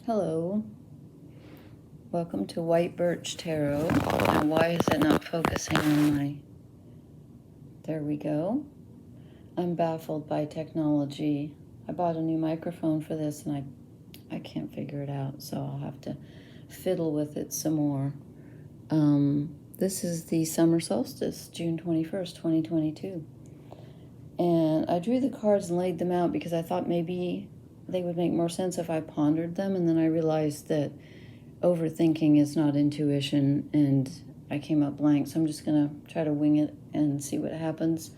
Hello, welcome to White Birch Tarot. Now, why is it not focusing on my... There we go. I'm baffled by technology. I bought a new microphone for this and I can't figure it out, so I'll have to fiddle with it some more. This is the summer solstice, June 21st, 2022. And I drew the cards and laid them out because I thought maybe they would make more sense if I pondered them, and then I realized that overthinking is not intuition, and I came up blank, so I'm just going to try to wing it and see what happens.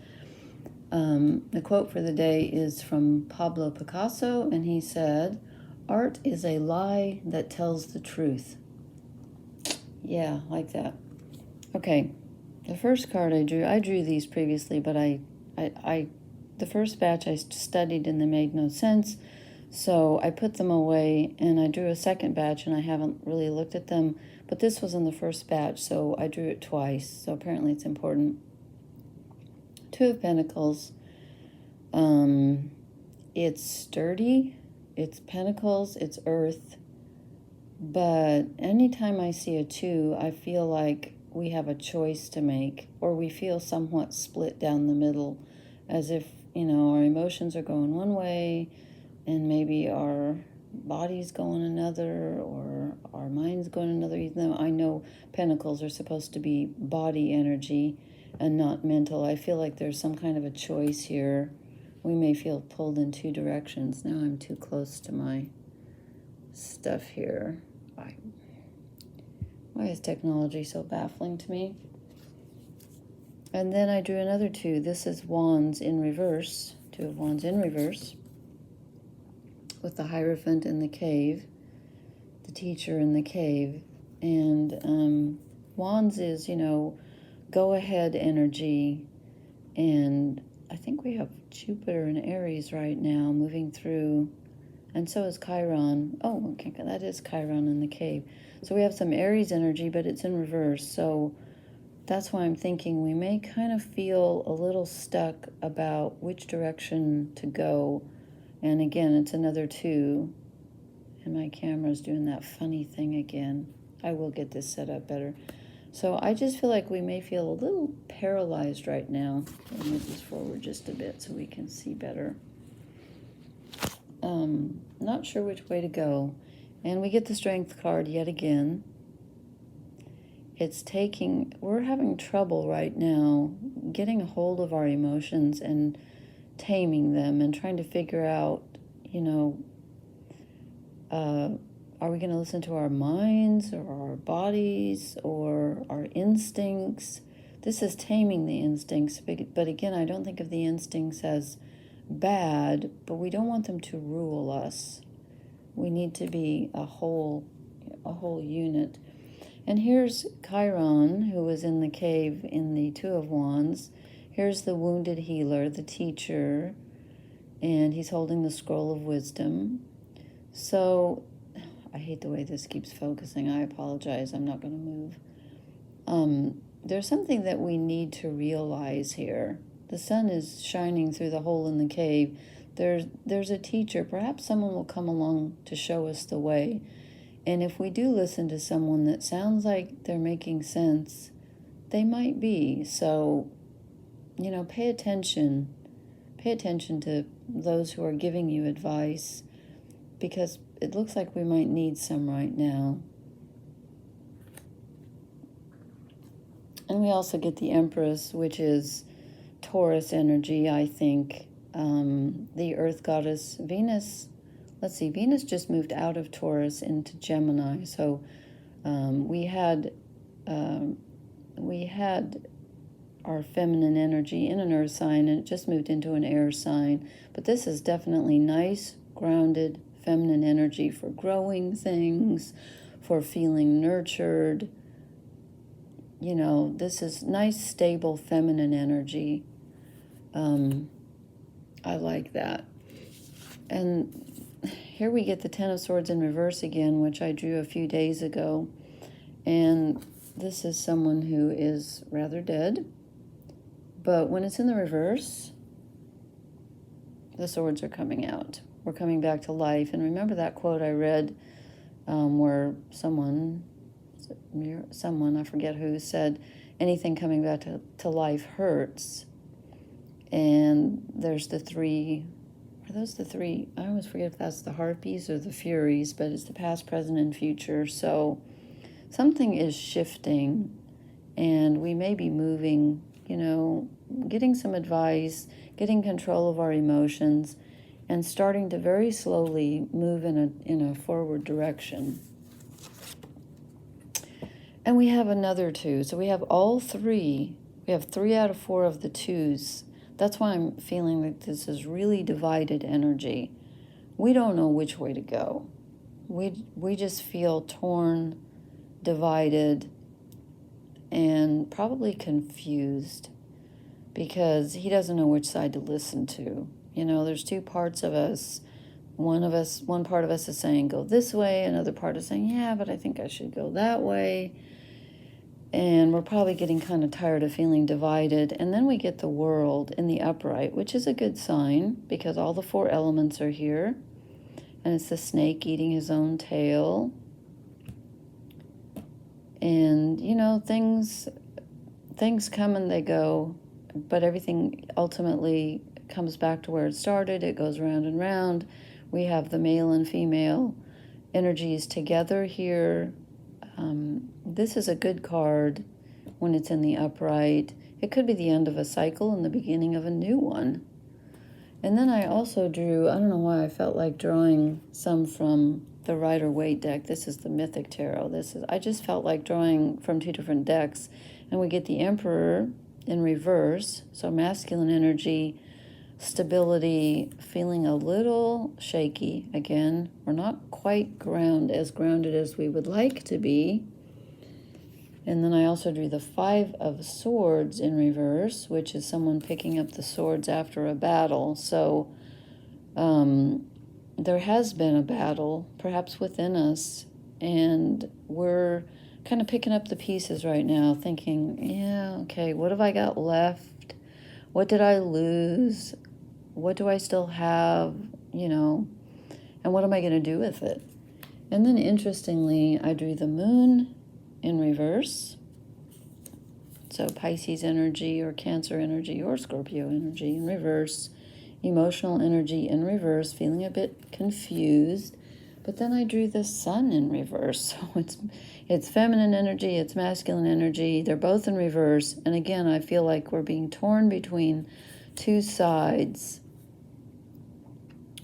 The quote for the day is from Pablo Picasso, and he said, "Art is a lie that tells the truth." Yeah, like that. Okay, the first card I drew these previously, but the first batch I studied and they made no sense. So I put them away and I drew a second batch and I haven't really looked at them. But this was in the first batch, so I drew it twice. So apparently it's important. Two of Pentacles. It's sturdy. It's Pentacles. It's Earth. But anytime I see a two, I feel like we have a choice to make, or we feel somewhat split down the middle, as if, our emotions are going one way and maybe our body's going another, or our mind's going another, even though I know Pentacles are supposed to be body energy and not mental. I feel like there's some kind of a choice here. We may feel pulled in two directions. Now I'm too close to my stuff here. Why is technology so baffling to me? And then I drew another two. This is Wands in reverse. Two of Wands in reverse, with the Hierophant in the cave, the teacher in the cave. And Wands is, go-ahead energy. And I think we have Jupiter and Aries right now moving through. And so is Chiron. Oh, okay, that is Chiron in the cave. So we have some Aries energy, but it's in reverse. So that's why I'm thinking we may kind of feel a little stuck about which direction to go. And again, it's another two. And my camera's doing that funny thing again. I will get this set up better. So I just feel like we may feel a little paralyzed right now. Let me move this forward just a bit so we can see better. Not sure which way to go. And we get the Strength card yet again. We're having trouble right now getting a hold of our emotions and taming them and trying to figure out, are we going to listen to our minds or our bodies or our instincts? This is taming the instincts, but again, I don't think of the instincts as bad, but we don't want them to rule us. We need to be a whole unit. And here's Chiron, who was in the cave in the Two of Wands. Here's the wounded healer, the teacher, and he's holding the scroll of wisdom. So, I hate the way this keeps focusing. I apologize. I'm not going to move. There's something that we need to realize here. The sun is shining through the hole in the cave. There's a teacher. Perhaps someone will come along to show us the way. And if we do listen to someone that sounds like they're making sense, they might be. So, pay attention. Pay attention to those who are giving you advice, because it looks like we might need some right now. And we also get the Empress, which is Taurus energy, I think. The Earth goddess Venus. Let's see, Venus just moved out of Taurus into Gemini. So we had our feminine energy in an earth sign, and it just moved into an air sign. But this is definitely nice, grounded, feminine energy for growing things, for feeling nurtured. This is nice, stable, feminine energy. I like that. And here we get the Ten of Swords in reverse again, which I drew a few days ago. And this is someone who is rather dead. But when it's in the reverse, the swords are coming out. We're coming back to life. And remember that quote I read where someone, I forget who, said anything coming back to life hurts. And there's the three, are those the three? I always forget if that's the harpies or the furies, but it's the past, present, and future. So something is shifting, and we may be moving, getting some advice, getting control of our emotions, and starting to very slowly move in a forward direction. And we have another 2. So we have all 3. We have 3 out of 4 of the 2s. That's why I'm feeling like this is really divided energy. We don't know which way to go. We just feel torn, divided, and probably confused, because he doesn't know which side to listen to. There's 2 parts of us. One part of us is saying, go this way. Another part is saying, yeah, but I think I should go that way. And we're probably getting kind of tired of feeling divided. And then we get the World in the upright, which is a good sign, because all the 4 elements are here. And it's the snake eating his own tail. And, things come and they go, but everything ultimately comes back to where it started. It goes round and round. We have the male and female energies together here. This is a good card when it's in the upright. It could be the end of a cycle and the beginning of a new one. And then I also drew, I don't know why I felt like drawing some from the Rider-Waite deck. This is the Mythic Tarot. I just felt like drawing from 2 different decks. And we get the Emperor in reverse, so masculine energy, stability, feeling a little shaky again. We're not quite as grounded as we would like to be. And then I also drew the 5 of Swords in reverse, which is someone picking up the swords after a battle. So there has been a battle, perhaps within us, and we're kind of picking up the pieces right now, thinking, yeah, okay, what have I got left? What did I lose? What do I still have? And what am I going to do with it? And then interestingly, I drew the Moon in reverse. So Pisces energy or Cancer energy or Scorpio energy in reverse. Emotional energy in reverse, feeling a bit confused. But then I drew the Sun in reverse. So it's feminine energy, it's masculine energy. They're both in reverse. And again, I feel like we're being torn between 2 sides.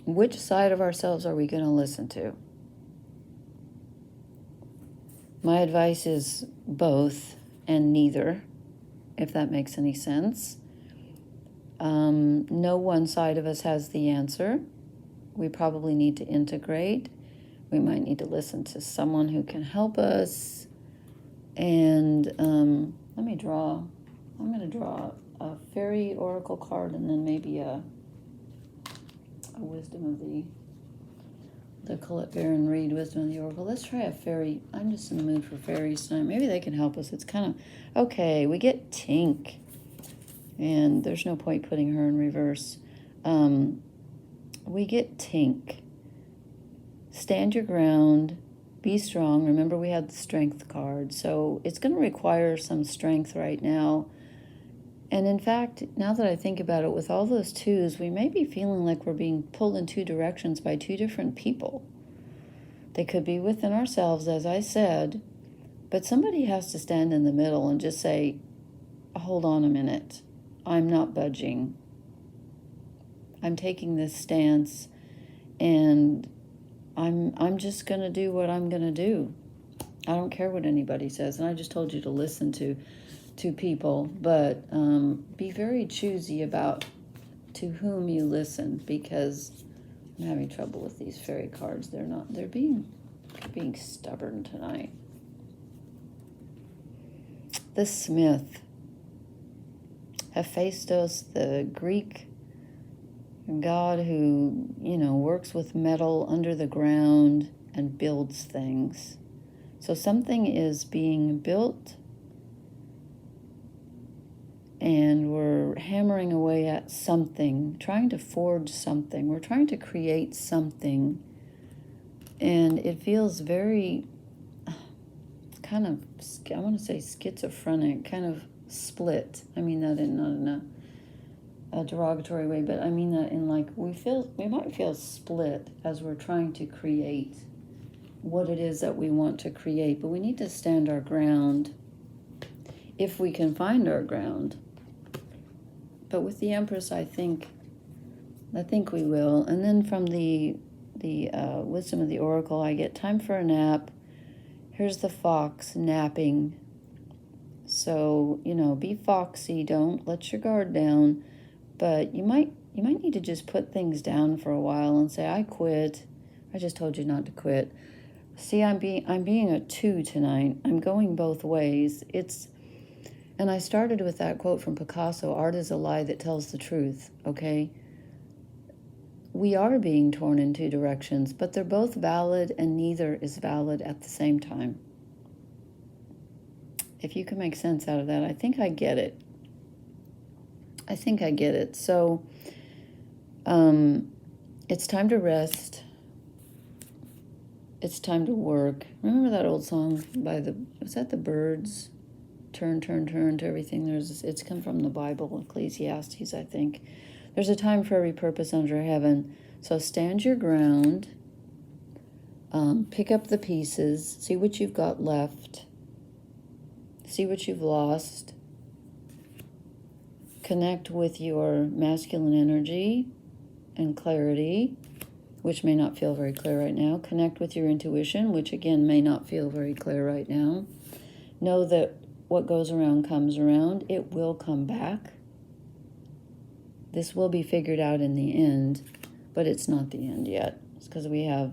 Which side of ourselves are we going to listen to? My advice is both and neither, if that makes any sense. No one side of us has the answer. We probably need to integrate. We might need to listen to someone who can help us. And let me draw. I'm going to draw a fairy oracle card and then maybe a wisdom of the Colette Baron Reed Wisdom of the Oracle. Let's try a fairy. I'm just in the mood for fairies tonight. Maybe they can help us. It's kind of, okay, we get Tink. And there's no point putting her in reverse. We get Tink. Stand your ground. Be strong. Remember, we had the Strength card. So it's going to require some strength right now. And in fact, now that I think about it, with all those 2s, we may be feeling like we're being pulled in 2 directions by 2 different people. They could be within ourselves, as I said, but somebody has to stand in the middle and just say, hold on a minute. I'm not budging. I'm taking this stance, and I'm just going to do what I'm going to do. I don't care what anybody says, and I just told you to listen to people, but be very choosy about to whom you listen, because I'm having trouble with these fairy cards. They're being stubborn tonight. The Smith. Hephaestus, the Greek god who, works with metal under the ground and builds things. So something is being built, and we're hammering away at something, trying to forge something. We're trying to create something And it feels very kind of, I want to say schizophrenic, kind of split. I mean that in not in a derogatory way, but I mean that in like we might feel split as we're trying to create what it is that we want to create, but we need to stand our ground if we can find our ground. But with the Empress, I think we will. And then from the wisdom of the oracle, I get time for a nap. Here's the fox napping. So, be foxy, don't let your guard down, but you might need to just put things down for a while and say, I quit. I just told you not to quit. See, I'm being a 2 tonight. I'm going both ways. And I started with that quote from Picasso, art is a lie that tells the truth, okay? We are being torn in 2 directions, but they're both valid and neither is valid at the same time. If you can make sense out of that, I think I get it. So, it's time to rest. It's time to work. Remember that old song was that the Birds? Turn, turn, turn to everything. It's come from the Bible, Ecclesiastes, I think. There's a time for every purpose under heaven. So stand your ground. Pick up the pieces. See what you've got left. See what you've lost. Connect with your masculine energy and clarity, which may not feel very clear right now. Connect with your intuition, which again may not feel very clear right now. Know that what goes around comes around. It will come back. This will be figured out in the end, but it's not the end yet. It's because we have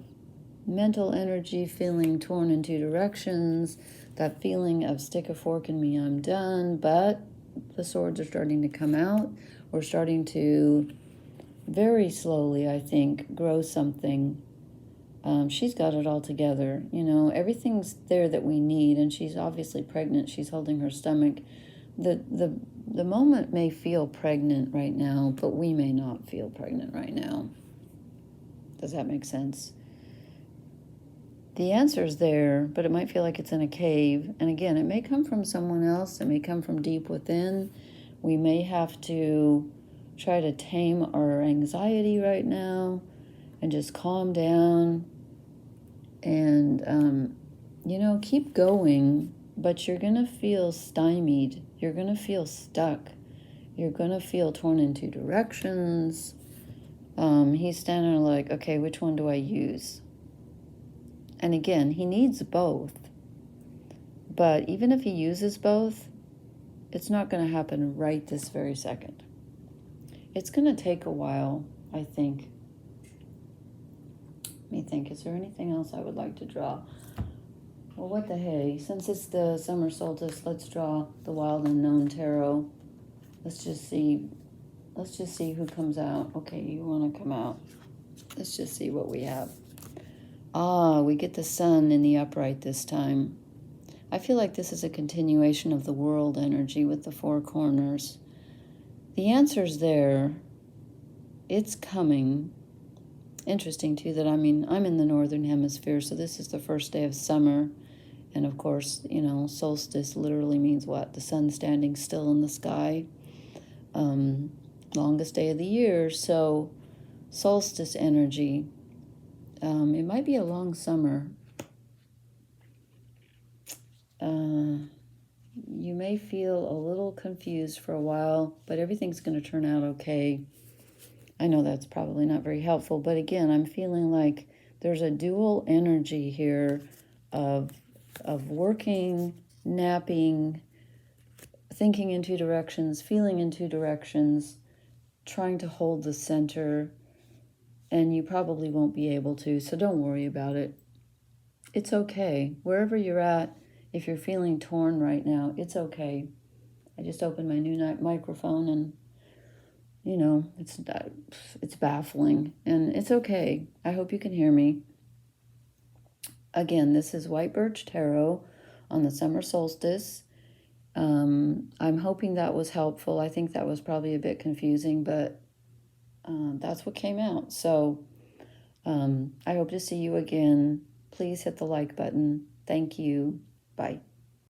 mental energy feeling torn in 2 directions, that feeling of stick a fork in me, I'm done, but the swords are starting to come out. We're starting to very slowly, I think, grow something. She's got it all together. Everything's there that we need, and she's obviously pregnant. She's holding her stomach. The moment may feel pregnant right now, but we may not feel pregnant right now. Does that make sense? The answer's there, but it might feel like it's in a cave. And again, it may come from someone else. It may come from deep within. We may have to try to tame our anxiety right now and just calm down and, keep going. But you're going to feel stymied. You're going to feel stuck. You're going to feel torn in 2 directions. He's standing there like, okay, which one do I use? And again, he needs both. But even if he uses both, it's not going to happen right this very second. It's going to take a while, I think. Let me think, is there anything else I would like to draw? Well, what the hey? Since it's the summer solstice, let's draw the Wild Unknown Tarot. Let's just see who comes out. Okay, you want to come out. Let's just see what we have. We get the sun in the upright this time. I feel like this is a continuation of the world energy with the 4 corners. The answer's there. It's coming. Interesting, too, that I'm in the northern hemisphere, so this is the first day of summer. And, of course, solstice literally means what? The sun standing still in the sky. Longest day of the year, so solstice energy. It might be a long summer. You may feel a little confused for a while, but everything's going to turn out okay. I know that's probably not very helpful, but again, I'm feeling like there's a dual energy here of working, napping, thinking in 2 directions, feeling in 2 directions, trying to hold the center, and you probably won't be able to, so don't worry about it. It's okay. Wherever you're at, if you're feeling torn right now, it's okay. I just opened my new microphone and, it's baffling and it's okay. I hope you can hear me. Again, this is White Birch Tarot on the summer solstice. I'm hoping that was helpful. I think that was probably a bit confusing, but that's what came out. So I hope to see you again. Please hit the like button. Thank you. Bye.